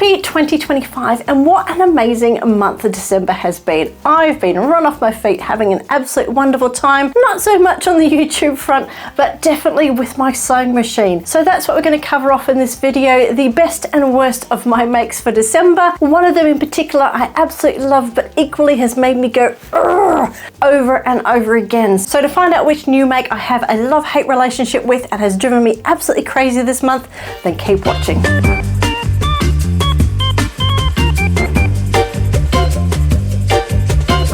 Happy 2025, and what an amazing month of December has been. I've been run off my feet having an absolute wonderful time, not so much on the YouTube front, but definitely with my sewing machine. So that's what we're going to cover off in this video, the best and worst of my makes for December. One of them in particular I absolutely love, but equally has made me go over and over again. So to find out which new make I have a love-hate relationship with and has driven me absolutely crazy this month, then keep watching.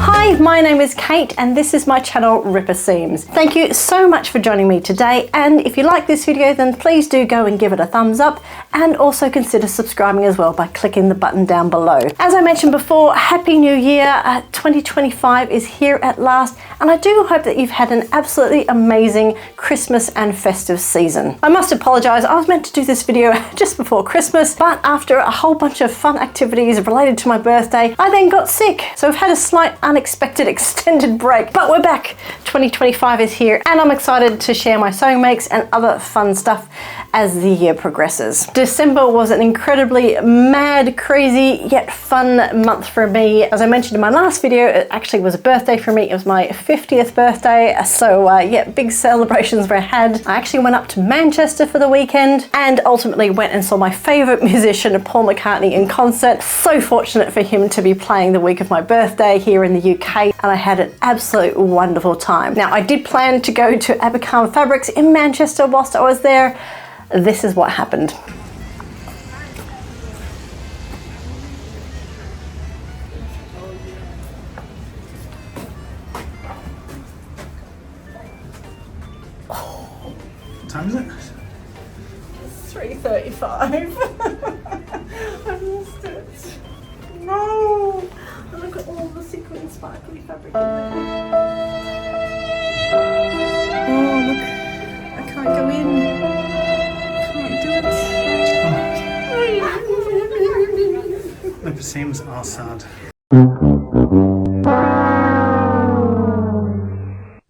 Hi, my name is Kate and this is my channel Ripper Seams. Thank you so much for joining me today, and if you like this video then please do go and give it a thumbs up, and also consider subscribing as well by clicking the button down below. As I mentioned before, Happy New Year. 2025 is here at last, and I do hope that you've had an absolutely amazing Christmas and festive season. I must apologise, I was meant to do this video just before Christmas, but after a whole bunch of fun activities related to my birthday, I then got sick. So I've had a slight unexpected extended break, but we're back. 2025 is here, and I'm excited to share my sewing makes and other fun stuff as the year progresses. December was an incredibly mad, crazy, yet fun month for me. As I mentioned in my last video, it actually was a birthday for me. It was my 50th birthday, so yeah, big celebrations were had. I actually went up to Manchester for the weekend and ultimately went and saw my favourite musician, Paul McCartney, in concert. So fortunate for him to be playing the week of my birthday here in the UK, and I had an absolute wonderful time. Now, I did plan to go to Abercrombie Fabrics in Manchester whilst I was there. This is what happened. What time is it? It's 3:35. I lost it. No! And look at all the sequin sparkly fabric in there. Oh, look. I can't go in. Ripper Seams are sad.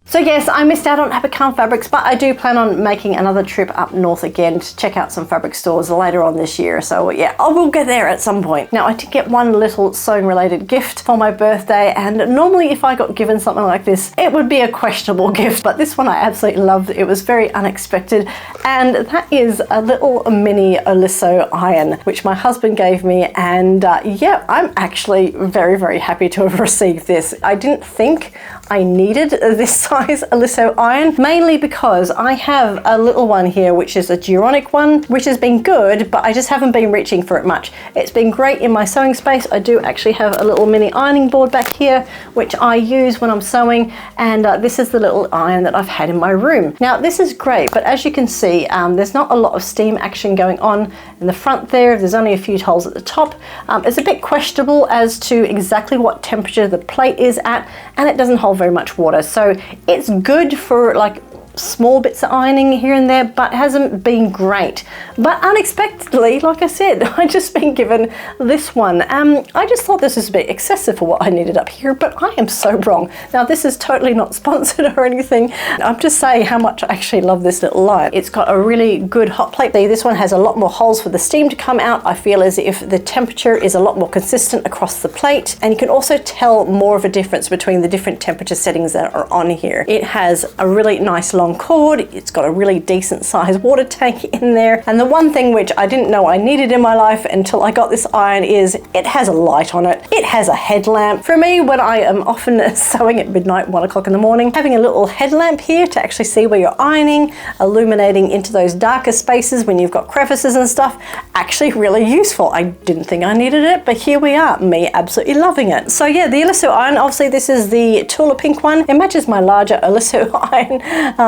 So yes, I missed out on Abercrombie Fabrics, but I do plan on making another trip up north again to check out some fabric stores later on this year. So yeah, I will get there at some point. Now, I did get one little sewing related gift for my birthday, and normally if I got given something like this, it would be a questionable gift, but this one I absolutely loved. It was very unexpected, and that is a little mini Oliso iron, which my husband gave me, and yeah, I'm actually very, very happy to have received this. I didn't think I needed this size Oliso iron, mainly because I have a little one here which is a Duronic one, which has been good, but I just haven't been reaching for it much. It's been great in my sewing space. I do actually have a little mini ironing board back here which I use when I'm sewing, and this is the little iron that I've had in my room. Now, this is great, but as you can see, there's not a lot of steam action going on in the front there. There's only a few holes at the top. It's a bit questionable as to exactly what temperature the plate is at, and it doesn't hold very much water, so it's good for like small bits of ironing here and there, but hasn't been great. But unexpectedly, like I said, I just been given this one. I just thought this was a bit excessive for what I needed up here, but I am so wrong. Now, this is totally not sponsored or anything. I'm just saying how much I actually love this little line. It's got a really good hot plate. This one has a lot more holes for the steam to come out. I feel as if the temperature is a lot more consistent across the plate, and you can also tell more of a difference between the different temperature settings that are on here. It has a really nice long cord. It's got a really decent sized water tank in there, and the one thing which I didn't know I needed in my life until I got this iron is it has a light on it. It has a headlamp. For me, when I am often sewing at midnight, 1 o'clock in the morning, having a little headlamp here to actually see where you're ironing, illuminating into those darker spaces when you've got crevices and stuff, actually really useful. I didn't think I needed it, but here we are, me absolutely loving it. So yeah, the Oliso iron, obviously this is the Tula pink one. It matches my larger Oliso iron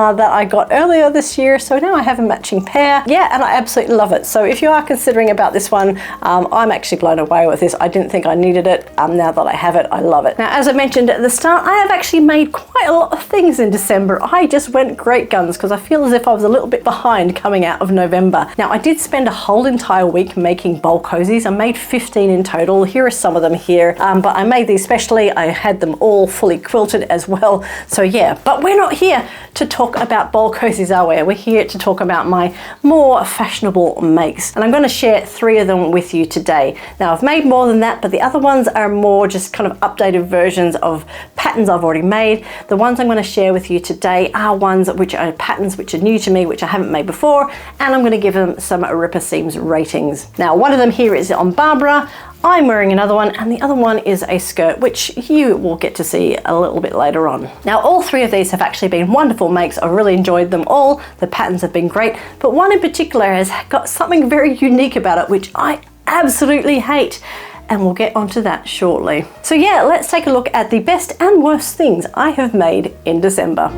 that I got earlier this year, so now I have a matching pair. Yeah, and I absolutely love it. So if you are considering about this one, I'm actually blown away with this. I didn't think I needed it. Now that I have it, I love it. Now, as I mentioned at the start, I have actually made quite quite a lot of things in December. I just went great guns because I feel as if I was a little bit behind coming out of November. Now, I did spend a whole entire week making bowl cozies. I made 15 in total. Here are some of them here, but I made these specially. I had them all fully quilted as well. So yeah, but we're not here to talk about bowl cozies, are we? We're here to talk about my more fashionable makes. And I'm going to share 3 of them with you today. Now, I've made more than that, but the other ones are more just kind of updated versions of patterns I've already made. The ones I'm going to share with you today are ones which are patterns which are new to me, which I haven't made before, and I'm going to give them some Ripper Seams ratings. Now, one of them here is on Barbara. I'm wearing another one, and the other one is a skirt, which you will get to see a little bit later on. Now, all 3 of these have actually been wonderful makes. I really enjoyed them all. The patterns have been great, but one in particular has got something very unique about it, which I absolutely hate. And we'll get onto that shortly. So yeah, let's take a look at the best and worst things I have made in December.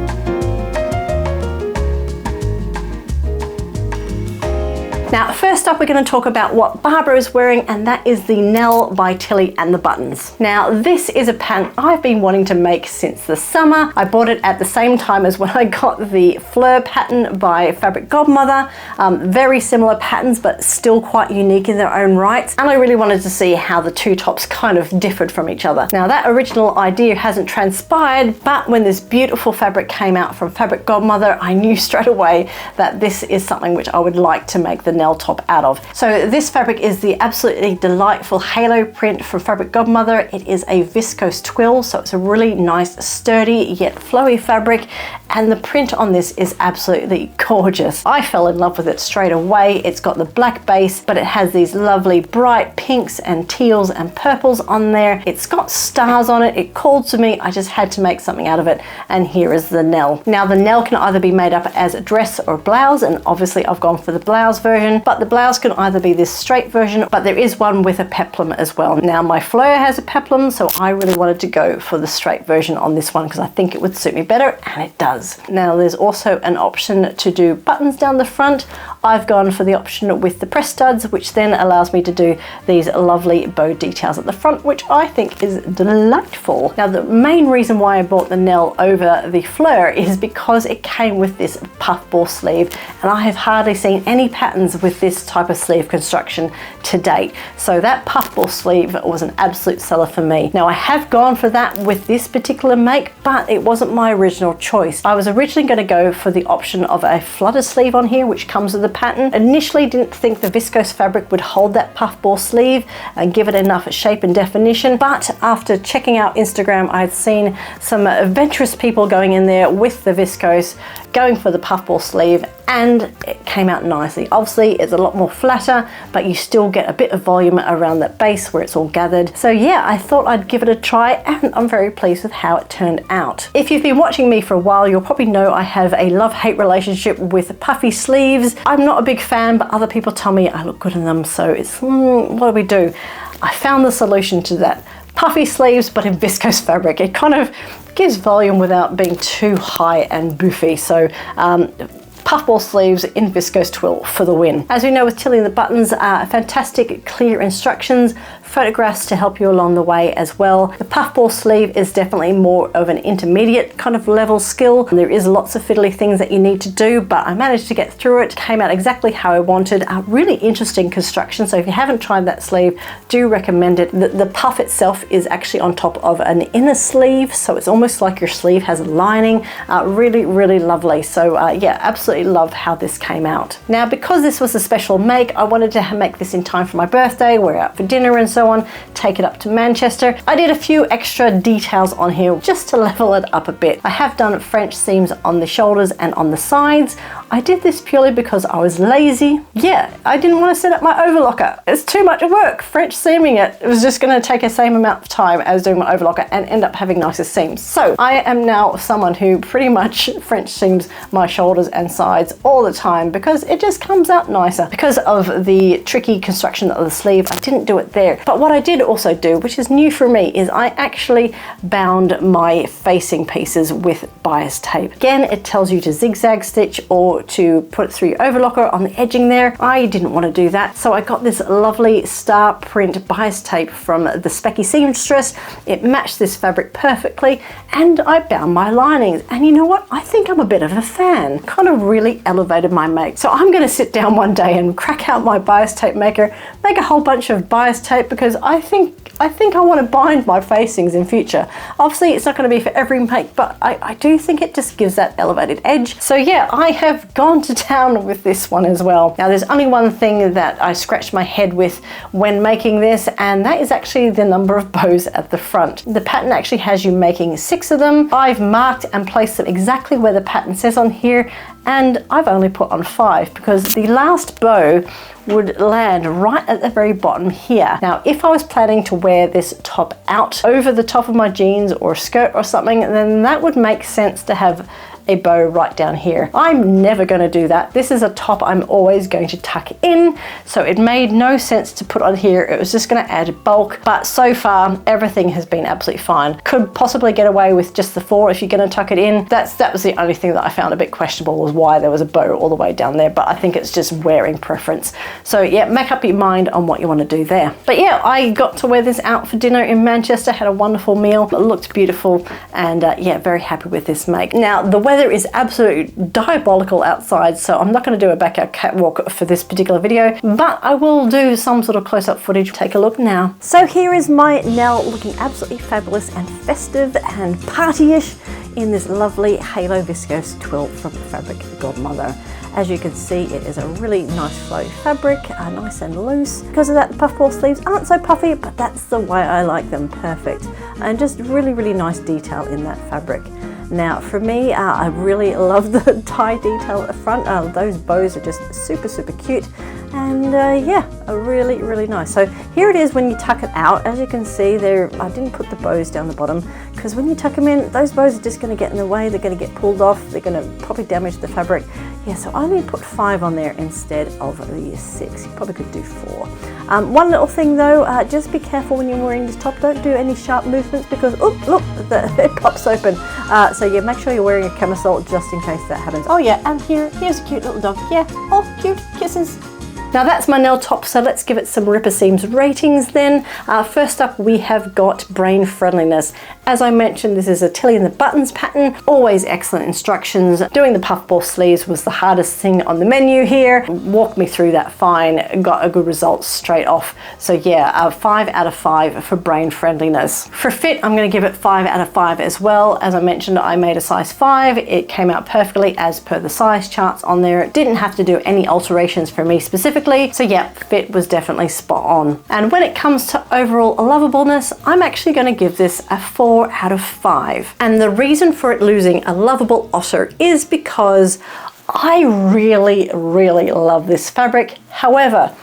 Now, first up, we're going to talk about what Barbara is wearing, and that is the Nell by Tilly and the Buttons. Now, this is a pattern I've been wanting to make since the summer. I bought it at the same time as when I got the Fleur pattern by Fabric Godmother. Very similar patterns, but still quite unique in their own rights. And I really wanted to see how the 2 tops kind of differed from each other. Now, that original idea hasn't transpired, but when this beautiful fabric came out from Fabric Godmother, I knew straight away that this is something which I would like to make the Nell top out of. So this fabric is the absolutely delightful halo print from Fabric Godmother. It is a viscose twill, so it's a really nice, sturdy yet flowy fabric, and the print on this is absolutely gorgeous. I fell in love with it straight away. It's got the black base, but it has these lovely bright pinks and teals and purples on there. It's got stars on it. It called to me. I just had to make something out of it, and here is the Nell. Now, the Nell can either be made up as a dress or a blouse, and obviously I've gone for the blouse version, but the blouse can either be this straight version, but there is one with a peplum as well. Now, my Fleur has a peplum, so I really wanted to go for the straight version on this one because I think it would suit me better, and it does. Now, there's also an option to do buttons down the front. I've gone for the option with the press studs, which then allows me to do these lovely bow details at the front, which I think is delightful. Now, the main reason why I bought the Nell over the Fleur is because it came with this puffball sleeve, and I have hardly seen any patterns with this type of sleeve construction to date. So that puffball sleeve was an absolute seller for me. Now, I have gone for that with this particular make, but it wasn't my original choice. I was originally going to go for the option of a flutter sleeve on here, which comes with the pattern. Initially didn't think the viscose fabric would hold that puffball sleeve and give it enough shape and definition, but after checking out Instagram, I had seen some adventurous people going in there with the viscose, going for the puffball sleeve, and it came out nicely. Obviously, it's a lot more flatter, but you still get a bit of volume around that base where it's all gathered. So yeah, I thought I'd give it a try, and I'm very pleased with how it turned out. If you've been watching me for a while, you'll probably know I have a love-hate relationship with puffy sleeves. I'm not a big fan, but other people tell me I look good in them, so it's, what do we do? I found the solution to that. Puffy sleeves, but in viscose fabric. It kind of gives volume without being too high and boofy. So puffball sleeves in viscose twill for the win. As we know with Tilly and the Buttons, fantastic clear instructions, photographs to help you along the way as well. The puffball sleeve is definitely more of an intermediate kind of level skill. There is lots of fiddly things that you need to do, but I managed to get through it. Came out exactly how I wanted. A really interesting construction, so if you haven't tried that sleeve, do recommend it. The puff itself is actually on top of an inner sleeve, so it's almost like your sleeve has a lining. Really, really lovely. So yeah, absolutely love how this came out. Now, because this was a special make, I wanted to make this in time for my birthday, we're out for dinner and so on, take it up to Manchester. I did a few extra details on here just to level it up a bit. I have done French seams on the shoulders and on the sides. I did this purely because I was lazy. Yeah, I didn't want to set up my overlocker. It's too much work. French seaming it was just going to take the same amount of time as doing my overlocker and end up having nicer seams. So I am now someone who pretty much French seams my shoulders and sides sides all the time because it just comes out nicer. Because of the tricky construction of the sleeve, I didn't do it there. But what I did also do, which is new for me, is I actually bound my facing pieces with bias tape. Again, it tells you to zigzag stitch or to put it through your overlocker on the edging there. I didn't want to do that, so I got this lovely star print bias tape from the Specky Seamstress. It matched this fabric perfectly, and I bound my linings. And you know what? I think I'm a bit of a fan. Kind of really elevated my make. So I'm going to sit down one day and crack out my bias tape maker, make a whole bunch of bias tape, because I think I want to bind my facings in future. Obviously, it's not going to be for every make, but I do think it just gives that elevated edge. So yeah, I have gone to town with this one as well. Now, there's only one thing that I scratched my head with when making this, and that is actually the number of bows at the front. The pattern actually has you making 6 of them. I've marked and placed them exactly where the pattern says on here, and I've only put on 5 because the last bow would land right at the very bottom here. Now, if I was planning to wear this top out over the top of my jeans or skirt or something, then that would make sense to have a bow right down here. I'm never going to do that. This is a top I'm always going to tuck in, so it made no sense to put on here. It was just going to add bulk, but so far everything has been absolutely fine. Could possibly get away with just the 4 if you're going to tuck it in. That was the only thing that I found a bit questionable, was why there was a bow all the way down there, but I think it's just wearing preference. So yeah, make up your mind on what you want to do there. But yeah, I got to wear this out for dinner in Manchester, had a wonderful meal. It looked beautiful, and yeah, very happy with this make. Now, the weather is absolutely diabolical outside, so I'm not going to do a backyard catwalk for this particular video, but I will do some sort of close-up footage. Take a look now. So here is my Nell, looking absolutely fabulous and festive and party-ish in this lovely halo viscose twill from Fabric Godmother. As you can see, it is a really nice flowy fabric, nice and loose. Because of that, the puffball sleeves aren't so puffy, but that's the way I like them, perfect. And just really, really nice detail in that fabric. Now, for me, I really love the tie detail at the front. Those bows are just super, super cute. And yeah, really, really nice. So here it is when you tuck it out. As you can see there, I didn't put the bows down the bottom, because when you tuck them in, those bows are just going to get in the way. They're going to get pulled off. They're going to probably damage the fabric. Yeah, so I only put 5 on there instead of the 6. You probably could do 4. One little thing though, just be careful when you're wearing this top. Don't do any sharp movements, because oh look, it pops open. So yeah, make sure you're wearing a camisole just in case that happens. Oh yeah, and here's a cute little dog. Yeah, oh cute, kisses. Now that's my Nell top, so let's give it some Ripper Seams ratings then. First up, we have got brain friendliness. As I mentioned, this is a Tilly and the Buttons pattern. Always excellent instructions. Doing the puffball sleeves was the hardest thing on the menu here. Walked me through that fine, got a good result straight off. So yeah, 5 out of 5 for brain friendliness. For fit, I'm going to give it 5 out of 5 as well. As I mentioned, I made a size 5. It came out perfectly as per the size charts on there. Didn't have to do any alterations for me specifically. So yeah, fit was definitely spot on. And when it comes to overall lovableness, I'm actually going to give this a 4 out of 5. And the reason for it losing a lovable otter is because I really, really love this fabric. However,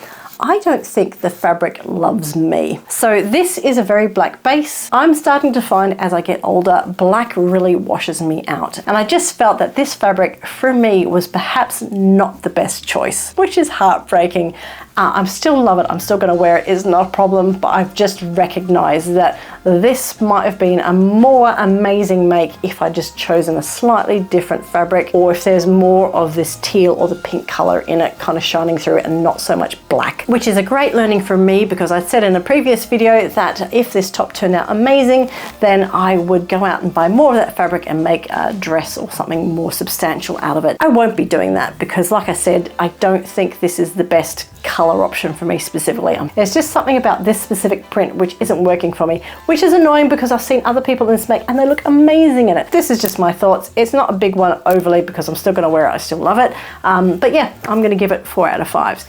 I don't think the fabric loves me. So this is a very black base. I'm starting to find as I get older, black really washes me out. And I just felt that this fabric for me was perhaps not the best choice, which is heartbreaking. I still love it. I'm still going to wear it. It's not a problem, but I've just recognized that this might have been a more amazing make if I'd just chosen a slightly different fabric, or if there's more of this teal or the pink color in it kind of shining through it and not so much black, which is a great learning for me, because I said in a previous video that if this top turned out amazing, then I would go out and buy more of that fabric and make a dress or something more substantial out of it. I won't be doing that because, like I said, I don't think this is the best color option for me specifically. There's just something about this specific print which isn't working for me, which is annoying because I've seen other people in this make and they look amazing in it. This is just my thoughts. It's not a big one overly because I'm still going to wear it. I still love it. But yeah, I'm going to give it 4 out of 5.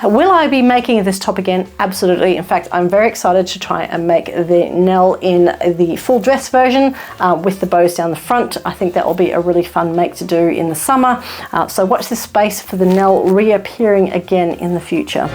Will I be making this top again? Absolutely. In fact, I'm very excited to try and make the Nell in the full dress version with the bows down the front. I think that will be a really fun make to do in the summer. So watch this space for the Nell reappearing again in the future.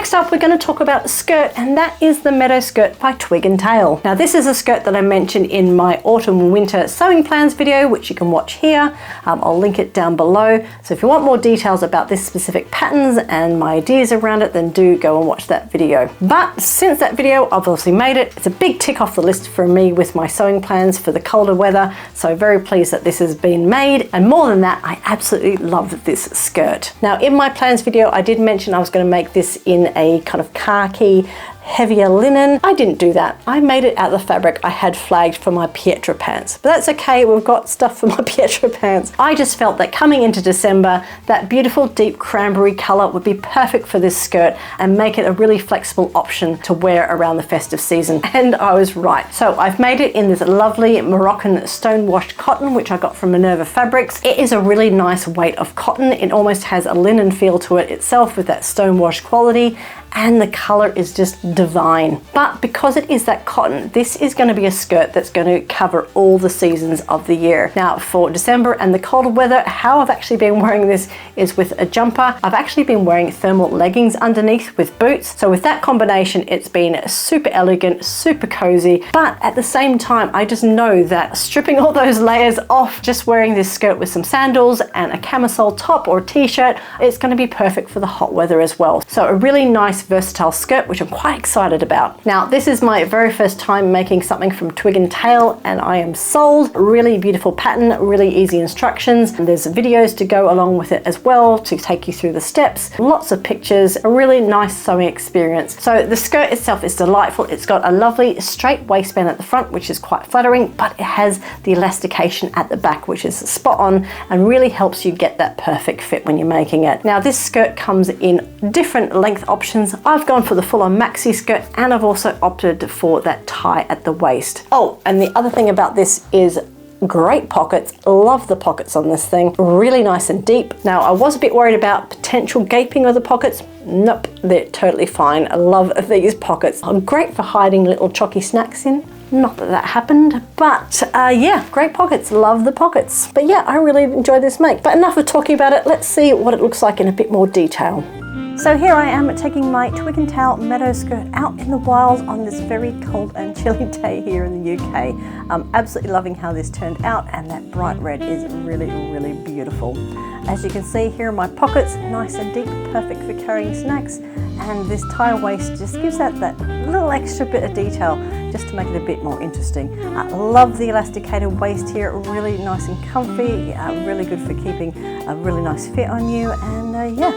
Next Next up, we're going to talk about a skirt, and that is the Meadow skirt by Twig and Tail. Now, this is a skirt that I mentioned in my autumn winter sewing plans video, which you can watch here. I'll link it down below. So if you want more details about this specific patterns and my ideas around it, then do go and watch that video. But since that video, I've obviously made it. It's a big tick off the list for me with my sewing plans for the colder weather. So very pleased that this has been made. And more than that, I absolutely love this skirt. Now, in my plans video, I did mention I was going to make this in a kind of khaki, heavier linen. I didn't do that. I made it out of the fabric I had flagged for my Pietra pants, but that's okay. We've got stuff for my Pietra pants. I just felt that coming into December, that beautiful deep cranberry color would be perfect for this skirt and make it a really flexible option to wear around the festive season. And I was right. So I've made it in this lovely Moroccan stone washed cotton, which I got from Minerva Fabrics. It is a really nice weight of cotton. It almost has a linen feel to it itself with that stone washed quality, and the color is just divine. But because it is that cotton, this is going to be a skirt that's going to cover all the seasons of the year. Now, for December and the colder weather, how I've actually been wearing this is with a jumper. I've actually been wearing thermal leggings underneath with boots. So with that combination, it's been super elegant, super cozy. But at the same time, I just know that stripping all those layers off, just wearing this skirt with some sandals and a camisole top or t-shirt, it's going to be perfect for the hot weather as well. So a really nice versatile skirt, which I'm quite excited about. Now, this is my very first time making something from Twig and Tail, and I am sold. Really beautiful pattern, really easy instructions, and there's videos to go along with it as well to take you through the steps. Lots of pictures, a really nice sewing experience. So the skirt itself is delightful. It's got a lovely straight waistband at the front, which is quite flattering, but it has the elastication at the back, which is spot on and really helps you get that perfect fit when you're making it. Now, this skirt comes in different length options. I've gone for the full-on maxi skirt, and I've also opted for that tie at the waist. Oh, and the other thing about this is great pockets. Love the pockets on this thing. Really nice and deep. Now, I was a bit worried about potential gaping of the pockets. Nope, they're totally fine. I love these pockets. Great for hiding little chalky snacks in. Not that that happened, but yeah, great pockets. Love the pockets. But yeah, I really enjoyed this make. But enough of talking about it. Let's see what it looks like in a bit more detail. So here I am taking my Twig and Tail Meadow skirt out in the wild on this very cold and chilly day here in the UK. I'm absolutely loving how this turned out, and that bright red is really, really beautiful. As you can see, here are my pockets, nice and deep, perfect for carrying snacks, and this tie waist just gives that little extra bit of detail just to make it a bit more interesting. I love the elasticated waist here, really nice and comfy, really good for keeping a really nice fit on you, and yeah,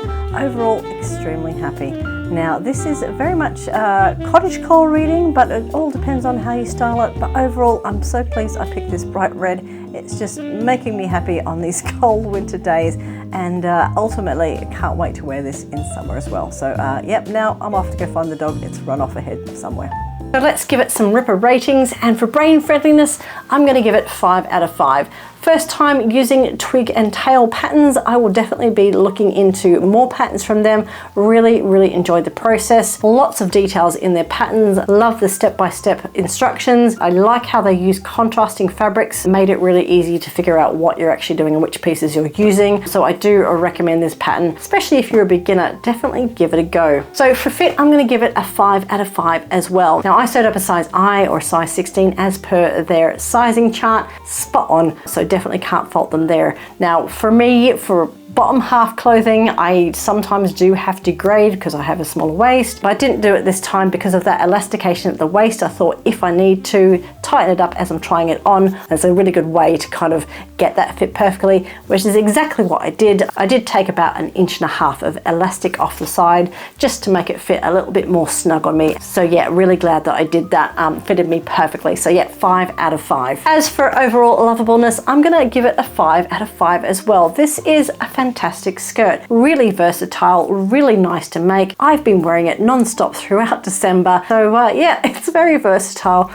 overall extremely happy. Now, this is very much cottage core reading, but it all depends on how you style it. But overall, I'm so pleased I picked this bright red. It's just making me happy on these cold winter days, and ultimately, I can't wait to wear this in summer as well. So yep, now I'm off to go find the dog. It's run off ahead somewhere. So let's give it some ripper ratings, and for brain friendliness, I'm going to give it 5 out of 5. First time using Twig and Tail patterns, I will definitely be looking into more patterns from them. Really, really enjoyed the process. Lots of details in their patterns. Love the step-by-step instructions. I like how they use contrasting fabrics. Made it really easy to figure out what you're actually doing and which pieces you're using. So I do recommend this pattern, especially if you're a beginner. Definitely give it a go. So for fit, I'm going to give it a 5 out of 5 as well. Now, I sewed up a size I or size 16 as per their sizing chart. Spot on. So definitely can't fault them there. Now, for me, for bottom half clothing, I sometimes do have to grade because I have a smaller waist, but I didn't do it this time because of that elastication at the waist. I thought if I need to tighten it up as I'm trying it on, it's a really good way to kind of get that fit perfectly, which is exactly what I did. I did take about 1.5 inches of elastic off the side just to make it fit a little bit more snug on me. So yeah, really glad that I did that. Fitted me perfectly. So yeah, 5 out of 5. As for overall lovableness, I'm gonna give it a 5 out of 5 as well. This is a fantastic skirt, really versatile, really nice to make. I've been wearing it non-stop throughout December, so yeah, it's very versatile.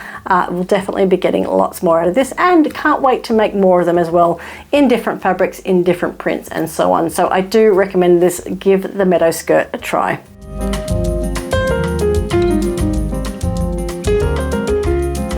We'll definitely be getting lots more out of this, and can't wait to make more of them as well, in different fabrics, in different prints, and so on. So I do recommend this. Give the Meadow skirt a try.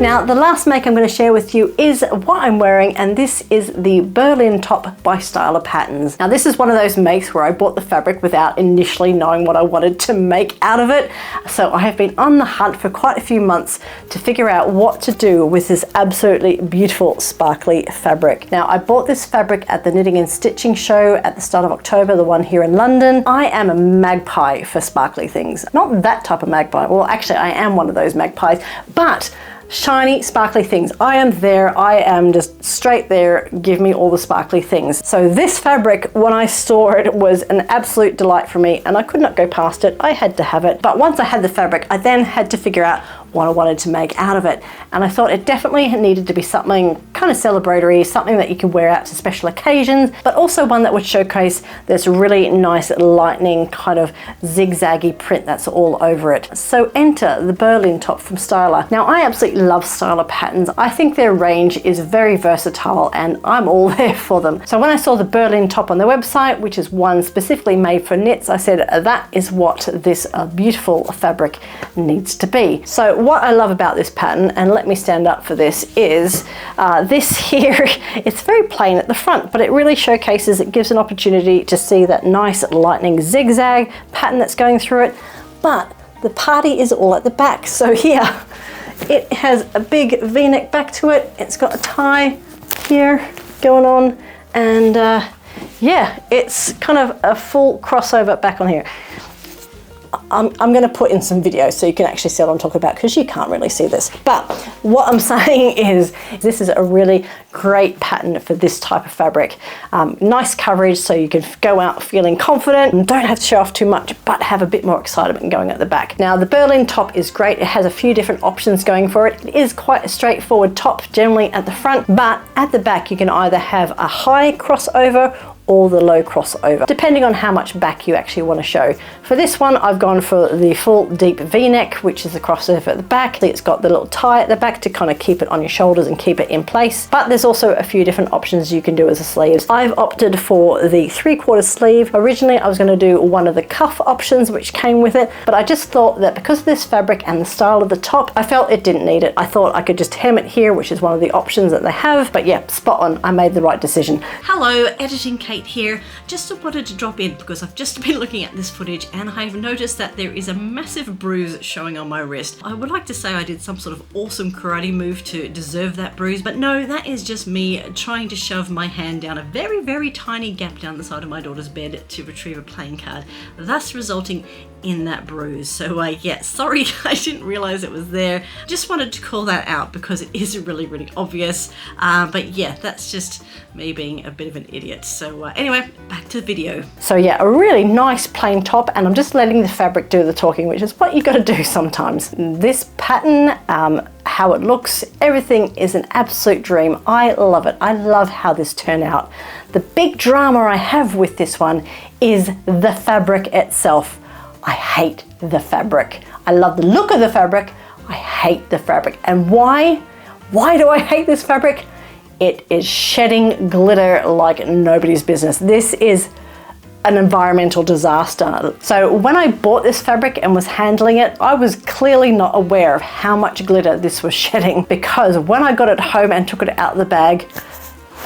Now, the last make I'm going to share with you is what I'm wearing, and this is the Berlin top by Styla Patterns. Now, this is one of those makes where I bought the fabric without initially knowing what I wanted to make out of it. So I have been on the hunt for quite a few months to figure out what to do with this absolutely beautiful sparkly fabric. Now, I bought this fabric at the Knitting and Stitching show at the start of October, the one here in London. I am a magpie for sparkly things. Not that type of magpie. Well, actually, I am one of those magpies, but shiny, sparkly things. I am there. I am just straight there. Give me all the sparkly things. So this fabric, when I saw it, was an absolute delight for me, and I could not go past it. I had to have it. But once I had the fabric, I then had to figure out what I wanted to make out of it. And I thought it definitely needed to be something kind of celebratory, something that you could wear out to special occasions, but also one that would showcase this really nice lightning kind of zigzaggy print that's all over it. So enter the Berlin top from Styla. Now, I absolutely love Styla Patterns. I think their range is very versatile and I'm all there for them. So when I saw the Berlin top on their website, which is one specifically made for knits, I said that is what this beautiful fabric needs to be. So what I love about this pattern, and let me stand up for this, is this here, it's very plain at the front, but it really showcases, it gives an opportunity to see that nice lightning zigzag pattern that's going through it, but the party is all at the back. So here, it has a big V-neck back to it, it's got a tie here going on, and yeah, it's kind of a full crossover back on here. I'm going to put in some videos so you can actually see what I'm talking about, because you can't really see this. But what I'm saying is this is a really great pattern for this type of fabric. Nice coverage so you can go out feeling confident and don't have to show off too much, but have a bit more excitement going at the back. Now, the Berlin top is great. It has a few different options going for it. It is quite a straightforward top generally at the front, but at the back you can either have a high crossover or the low crossover, depending on how much back you actually want to show. For this one, I've gone for the full deep V-neck, which is the crossover at the back. It's got the little tie at the back to kind of keep it on your shoulders and keep it in place. But there's also a few different options you can do as a sleeve. I've opted for the 3/4 sleeve. Originally, I was going to do one of the cuff options, which came with it, but I just thought that because of this fabric and the style of the top, I felt it didn't need it. I thought I could just hem it here, which is one of the options that they have. But yeah, spot on. I made the right decision. Hello, Editing Kate here. Just wanted to drop in because I've just been looking at this footage and I've noticed that there is a massive bruise showing on my wrist. I would like to say I did some sort of awesome karate move to deserve that bruise, but no, that is just me trying to shove my hand down a very, very tiny gap down the side of my daughter's bed to retrieve a playing card, thus resulting in that bruise. So yeah, sorry, I didn't realize it was there. Just wanted to call that out because it is really, really obvious. But yeah, that's just me being a bit of an idiot. So anyway, back to the video. So yeah, a really nice plain top, and I'm just letting the fabric do the talking, which is what you got to do sometimes. This pattern, how it looks, everything is an absolute dream. I love it. I love how this turned out. The big drama I have with this one is the fabric itself. I hate the fabric. I love the look of the fabric. I hate the fabric. And why? Why do I hate this fabric? It is shedding glitter like nobody's business. This is an environmental disaster. So when I bought this fabric and was handling it, I was clearly not aware of how much glitter this was shedding, because when I got it home and took it out of the bag,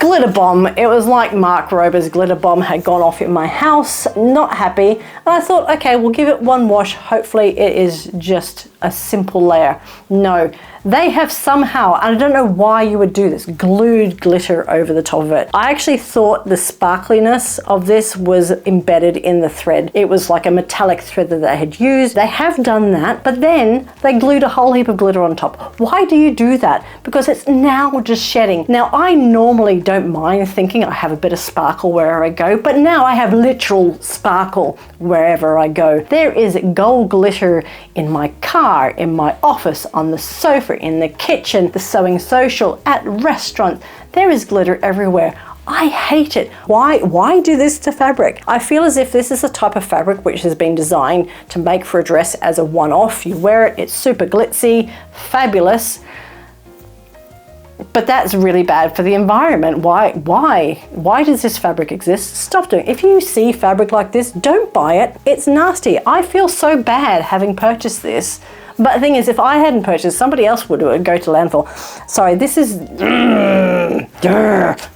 glitter bomb. It was like Mark Rober's glitter bomb had gone off in my house. Not happy. And I thought, okay, we'll give it one wash. Hopefully it is just a simple layer. No, they have somehow, and I don't know why you would do this, glued glitter over the top of it. I actually thought the sparkliness of this was embedded in the thread. It was like a metallic thread that they had used. They have done that, but then they glued a whole heap of glitter on top. Why do you do that? Because it's now just shedding. Now, I normally don't mind thinking I have a bit of sparkle wherever I go, but now I have literal sparkle wherever I go. There is gold glitter in my car, in my office, on the sofa, in the kitchen, the sewing social, at restaurants. There is glitter everywhere. I hate it. Why do this to fabric? I feel as if this is a type of fabric which has been designed to make for a dress as a one-off. You wear it, it's super glitzy, fabulous, but that's really bad for the environment. Why does this fabric exist? Stop doing it. If you see fabric like this, don't buy it. It's nasty. I feel so bad having purchased this, But the thing is, if I hadn't purchased, somebody else would go to landfill. Sorry, this is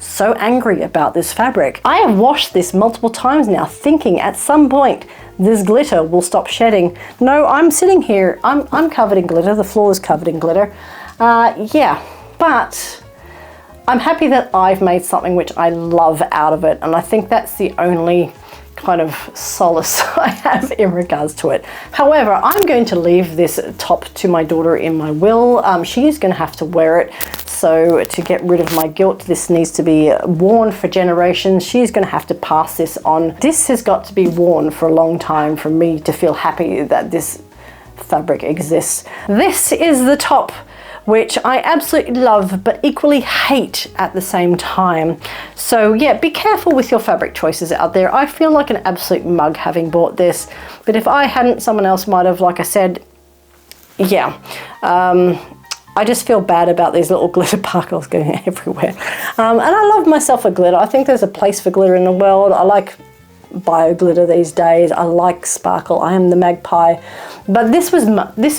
so angry about this fabric. I have washed this multiple times now, thinking at some point this glitter will stop shedding. No, I'm sitting here, I'm covered in glitter, the floor is covered in glitter. Yeah, but I'm happy that I've made something which I love out of it, and I think that's the only kind of solace I have in regards to it. However, I'm going to leave this top to my daughter in my will. She's going to have to wear it. So to get rid of my guilt, this needs to be worn for generations. She's going to have to pass this on. This has got to be worn for a long time for me to feel happy that this fabric exists. This is the top, which I absolutely love but equally hate at the same time. So yeah, be careful with your fabric choices out there. I feel like an absolute mug having bought this, but if I hadn't, someone else might have, like I said. Yeah, I just feel bad about these little glitter particles going everywhere. And I love myself a glitter. I think there's a place for glitter in the world. I like bio glitter these days. I like sparkle. I am the magpie, but this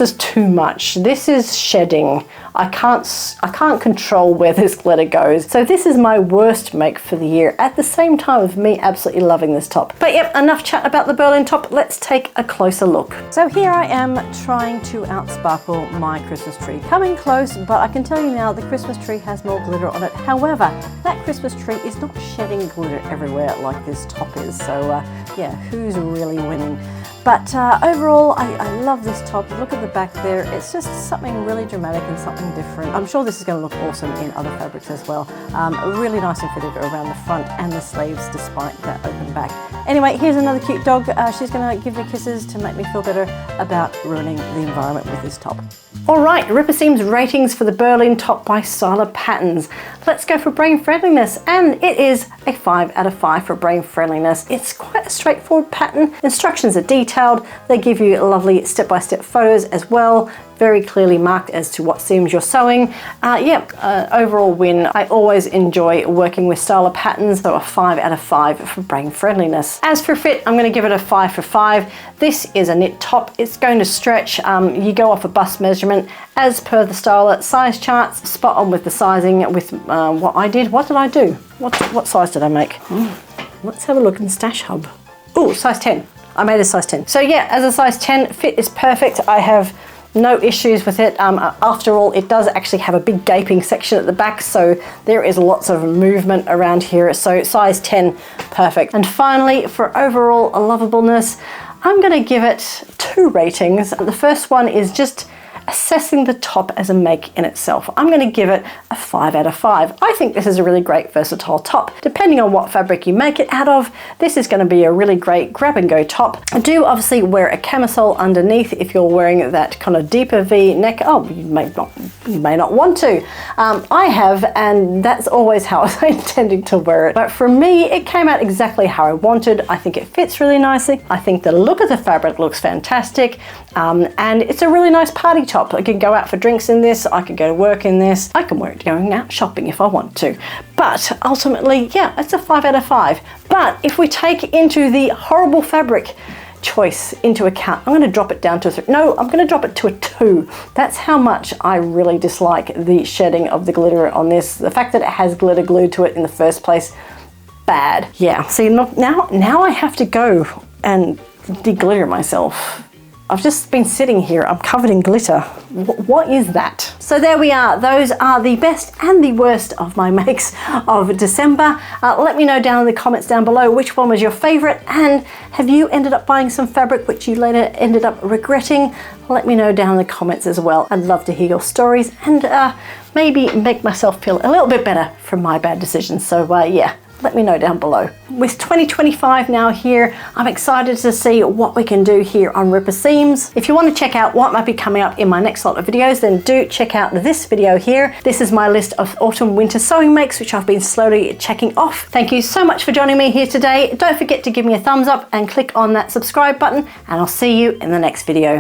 is too much. This is shedding. I can't control where this glitter goes. So this is my worst make for the year, at the same time of me absolutely loving this top. But yep, enough chat about the Berlin top. Let's take a closer look. So here I am trying to outsparkle my Christmas tree. Coming close, but I can tell you now the Christmas tree has more glitter on it. However, that Christmas tree is not shedding glitter everywhere like this top is. So yeah, who's really winning? But overall, I love this top. Look at the back there. It's just something really dramatic and something different. I'm sure this is going to look awesome in other fabrics as well. Really nice and fitted around the front and the sleeves despite that open back. Anyway, here's another cute dog. She's going to give me kisses to make me feel better about ruining the environment with this top. Alright, Ripper Seams ratings for the Berlin top by Styla Patterns. Let's go for brain friendliness, and it is a 5 out of 5 for brain friendliness. It's quite a straightforward pattern. Instructions are detailed. They give you lovely step-by-step photos as well, very clearly marked as to what seams you're sewing. Overall win. I always enjoy working with Styla Patterns, so a 5 out of 5 for brain friendliness. As for fit, I'm going to give it a 5 for 5. This is a knit top. It's going to stretch. You go off a bust measurement as per the Styla size charts, spot on with the sizing with what I did. What did I do? What size did I make? Let's have a look in Stash Hub. Oh, size 10. I made a size 10. So yeah, as a size 10, fit is perfect. I have no issues with it. After all, it does actually have a big gaping section at the back, so there is lots of movement around here. So size 10, perfect. And finally, for overall lovableness, I'm going to give it 2 ratings. The first one is just assessing the top as a make in itself. I'm going to give it a 5 out of 5. I think this is a really great versatile top. Depending on what fabric you make it out of, this is going to be a really great grab and go top. I do obviously wear a camisole underneath if you're wearing that kind of deeper V neck. Oh, you may not want to. I have, and that's always how I was intending to wear it. But for me, it came out exactly how I wanted. I think it fits really nicely. I think the look of the fabric looks fantastic. And it's a really nice party top. I can go out for drinks in this, I could go to work in this, I can wear it going out shopping if I want to. But ultimately, yeah, it's a 5 out of 5. But if we take into the horrible fabric choice into account, I'm going to drop it down to a 3. No, I'm going to drop it to a 2. That's how much I really dislike the shedding of the glitter on this. The fact that it has glitter glued to it in the first place, bad. Yeah, see, now I have to go and de-glitter myself. I've just been sitting here, I'm covered in glitter. What is that? So there we are. Those are the best and the worst of my makes of December. Let me know down in the comments down below which one was your favorite, and have you ended up buying some fabric which you later ended up regretting? Let me know down in the comments as well. I'd love to hear your stories and maybe make myself feel a little bit better from my bad decisions. So yeah. Let me know down below. With 2025 now here, I'm excited to see what we can do here on Ripper Seams. If you want to check out what might be coming up in my next lot of videos, then do check out this video here. This is my list of autumn winter sewing makes, which I've been slowly checking off. Thank you so much for joining me here today. Don't forget to give me a thumbs up and click on that subscribe button, and I'll see you in the next video.